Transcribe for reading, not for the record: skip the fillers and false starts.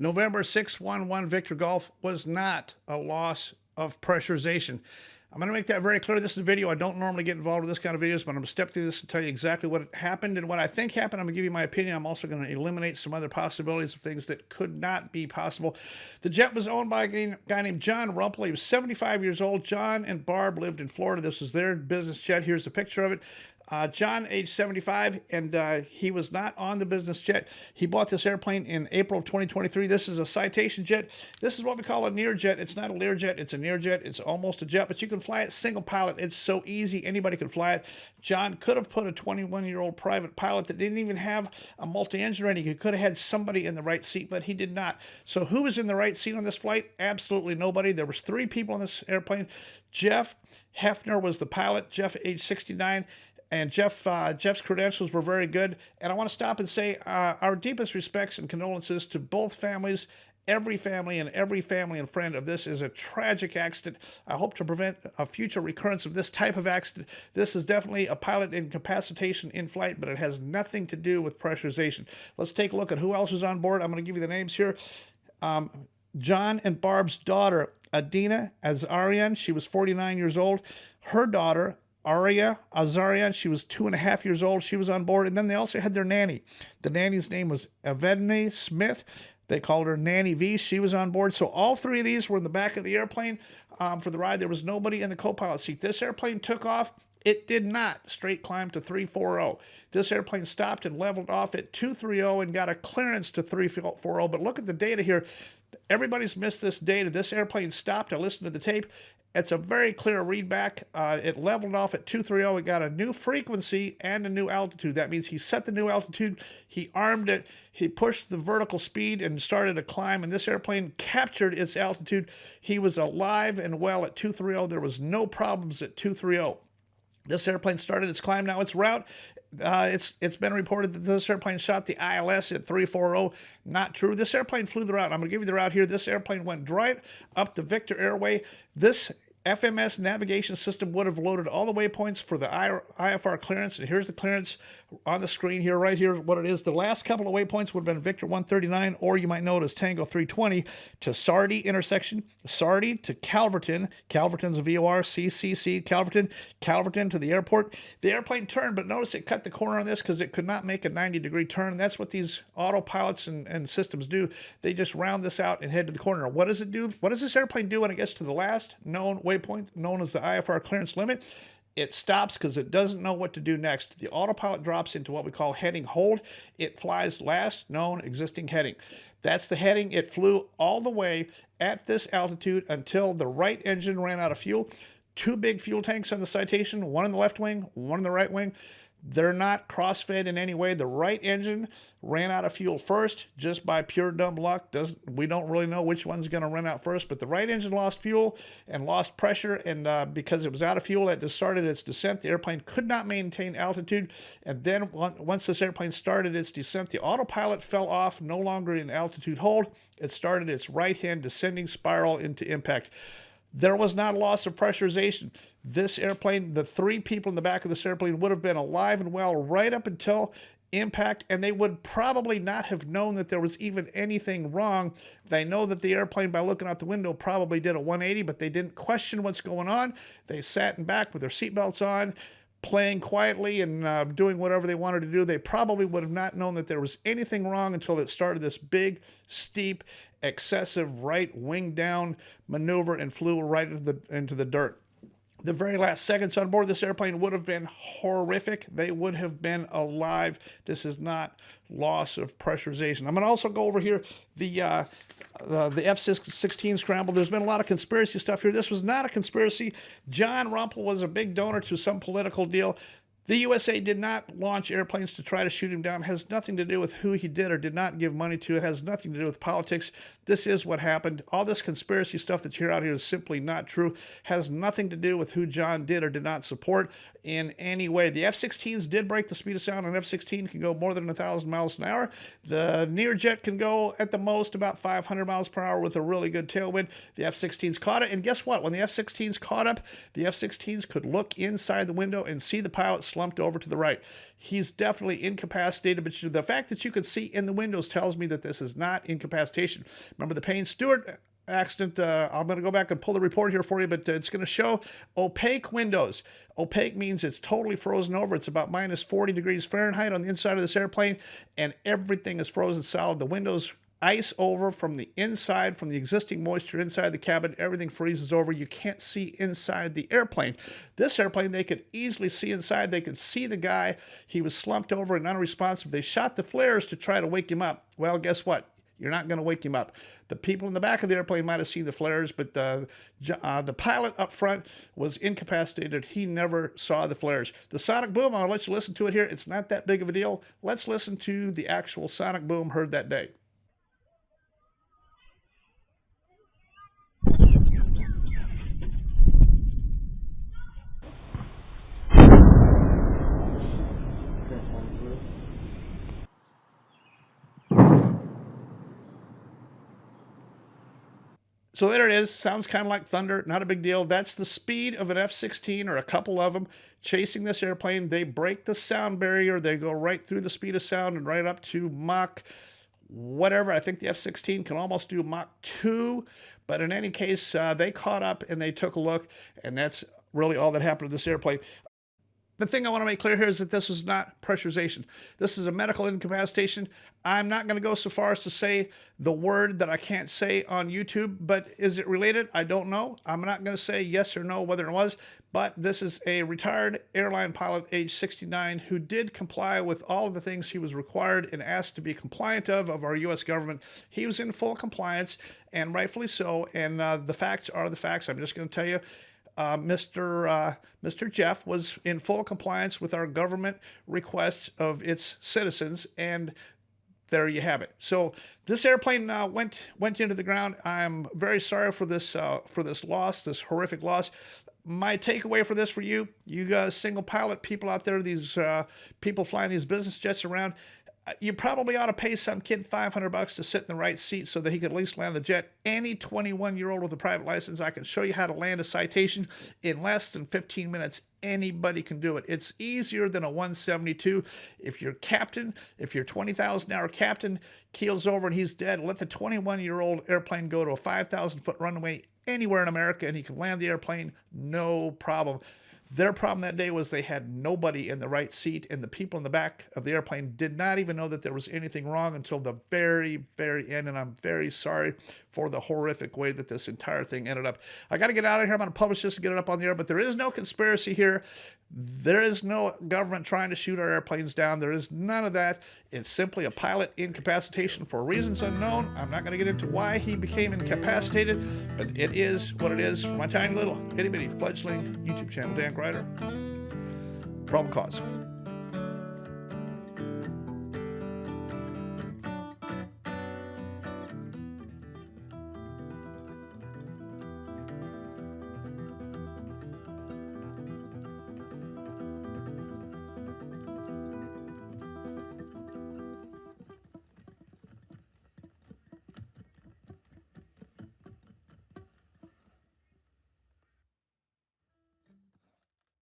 November 611 Victor Golf was not a loss of pressurization. I'm going to make that very clear. This is a video. I don't normally get involved with this kind of videos, but I'm going to step through this and tell you exactly what happened and what I think happened. I'm going to give you my opinion. I'm also going to eliminate some other possibilities of things that could not be possible. The jet was owned by a guy named John Rumpel. He was 75 years old. John and Barb lived in Florida. This was their business jet. Here's a picture of it. John, age 75, and he was not on the business jet. He bought this airplane in April of 2023. This is a Citation jet. This is what we call a near jet. It's not a Lear jet. It's a near jet. It's almost a jet, but you can fly it single pilot. It's so easy. Anybody can fly it. John could have put a 21-year-old private pilot that didn't even have a multi-engine rating. He could have had somebody in the right seat, but he did not. So who was in the right seat on this flight? Absolutely nobody. There was 3 people on this airplane. Jeff Hefner was the pilot. Jeff, age 69. And Jeff's credentials were very good. And I want to stop and say our deepest respects and condolences to both families, every family and friend of this. Is a tragic accident. I hope to prevent a future recurrence of this type of accident. This is definitely a pilot incapacitation in flight, but it has nothing to do with pressurization. Let's take a look at who else was on board. I'm going to give you the names here. John and Barb's daughter, Adina Azarian, she was 49 years old. Her daughter, Aria Azarian, she was 2.5 years old. She was on board. And then they also had their nanny. The nanny's name was Evadne Smith. They called her Nanny V. She was on board. So all 3 of these were in the back of the airplane for the ride. There was nobody in the co-pilot seat. This airplane took off. It did not straight climb to 340. This airplane stopped and leveled off at 230 and got a clearance to 340. But look at the data here. Everybody's missed this data. This airplane stopped. I listened to the tape. It's a very clear readback. It leveled off at 230. It got a new frequency and a new altitude. That means he set the new altitude, he armed it, he pushed the vertical speed and started a climb, and this airplane captured its altitude. He was alive and well at 230. There was no problems at 230. This airplane started its climb. Now its route, it's been reported that this airplane shot the ILS at 340. Not true. This airplane flew the route. I'm going to give you the route here. This airplane went right up the Victor Airway. This FMS navigation system would have loaded all the waypoints for the IFR clearance. And here's the clearance on the screen here. Right here is what it is. The last couple of waypoints would have been Victor 139, or you might know it as Tango 320, to Sardi intersection, Sardi to Calverton. Calverton's a VOR, CCC, Calverton to the airport. The airplane turned, but notice it cut the corner on this because it could not make a 90-degree turn. That's what these autopilots and systems do. They just round this out and head to the corner. What does it do? What does this airplane do when it gets to the last known waypoint, known as the IFR clearance limit? It stops because it doesn't know what to do next. The autopilot drops into what we call heading hold. It flies last known existing heading. That's the heading. It flew all the way at this altitude until the right engine ran out of fuel. 2 big fuel tanks on the Citation, one in the left wing, one in the right wing. They're not cross-fed in any way. The right engine ran out of fuel first, just by pure dumb luck. We don't really know which one's going to run out first, but the right engine lost fuel and lost pressure, and because it was out of fuel, that just started its descent. The airplane could not maintain altitude, and then once this airplane started its descent, the autopilot fell off, no longer in altitude hold. It started its right-hand descending spiral into impact. There was not a loss of pressurization. This airplane, the 3 people in the back of this airplane would have been alive and well right up until impact, and they would probably not have known that there was even anything wrong. They know that the airplane, by looking out the window, probably did a 180, but they didn't question what's going on. They sat in back with their seatbelts on, playing quietly and doing whatever they wanted to do. They probably would have not known that there was anything wrong until it started this big, steep, excessive right wing down maneuver and flew right into the dirt. The very last seconds on board this airplane would have been horrific. They would have been alive. This is not loss of pressurization. I'm going to also go over here the F-16 scramble. There's been a lot of conspiracy stuff here. This was not a conspiracy. John Rumpel was a big donor to some political deal. The USA did not launch airplanes to try to shoot him down. It has nothing to do with who he did or did not give money to. It has nothing to do with politics. This is what happened. All this conspiracy stuff that you hear out here is simply not true. Has nothing to do with who John did or did not support in any way. The F-16s did break the speed of sound. An F-16 can go more than 1,000 miles an hour. The Learjet can go at the most about 500 miles per hour with a really good tailwind. The F-16s caught it, and guess what? When the F-16s caught up, the F-16s could look inside the window and see the pilot slumped over to the right. He's definitely incapacitated, but the fact that you could see in the windows tells me that this is not incapacitation. Remember the Payne Stewart accident? I'm going to go back and pull the report here for you, but it's going to show opaque windows. Opaque means it's totally frozen over. It's about minus 40 degrees Fahrenheit on the inside of this airplane, and everything is frozen solid. The windows ice over from the inside, from the existing moisture inside the cabin. Everything freezes over. You can't see inside the airplane. This airplane, they could easily see inside. They could see the guy. He was slumped over and unresponsive. They shot the flares to try to wake him up. Well, guess what? You're not going to wake him up. The people in the back of the airplane might have seen the flares, but the pilot up front was incapacitated. He never saw the flares. The sonic boom, I'll let you listen to it here. It's not that big of a deal. Let's listen to the actual sonic boom heard that day. So there it is. Sounds kind of like thunder. Not a big deal. That's the speed of an F-16 or a couple of them chasing this airplane. They break the sound barrier. They go right through the speed of sound and right up to Mach whatever. I think the F-16 can almost do Mach 2. But in any case, they caught up and they took a look. And that's really all that happened to this airplane. The thing I want to make clear here is that this is not pressurization. This is a medical incapacitation. I'm not going to go so far as to say the word that I can't say on YouTube, but is it related? I don't know. I'm not going to say yes or no whether it was, but this is a retired airline pilot, age 69, who did comply with all of the things he was required and asked to be compliant of our U.S. government. He was in full compliance, and rightfully so, and the facts are the facts. I'm just going to tell you. Mr. Jeff was in full compliance with our government requests of its citizens, and there you have it. So this airplane went into the ground. I'm very sorry for this loss, this horrific loss. My takeaway for this for you guys, single pilot people out there, these people flying these business jets around, you probably ought to pay some kid $500 to sit in the right seat so that he could at least land the jet. Any 21-year-old with a private license, I can show you how to land a citation in less than 15 minutes. Anybody can do it. It's easier than a 172. If your captain, if your 20,000-hour captain keels over and he's dead, let the 21-year-old airplane go to a 5,000-foot runway anywhere in America and he can land the airplane, no problem. Their problem that day was they had nobody in the right seat, and the people in the back of the airplane did not even know that there was anything wrong until the very, very end, and I'm very sorry for the horrific way that this entire thing ended up. I got to get out of here. I'm going to publish this and get it up on the air, but there is no conspiracy here. There is no government trying to shoot our airplanes down. There is none of that. It's simply a pilot incapacitation for reasons unknown. I'm not going to get into why he became incapacitated, but it is what it is for my tiny little itty-bitty fledgling YouTube channel, DanGryder. Probable cause.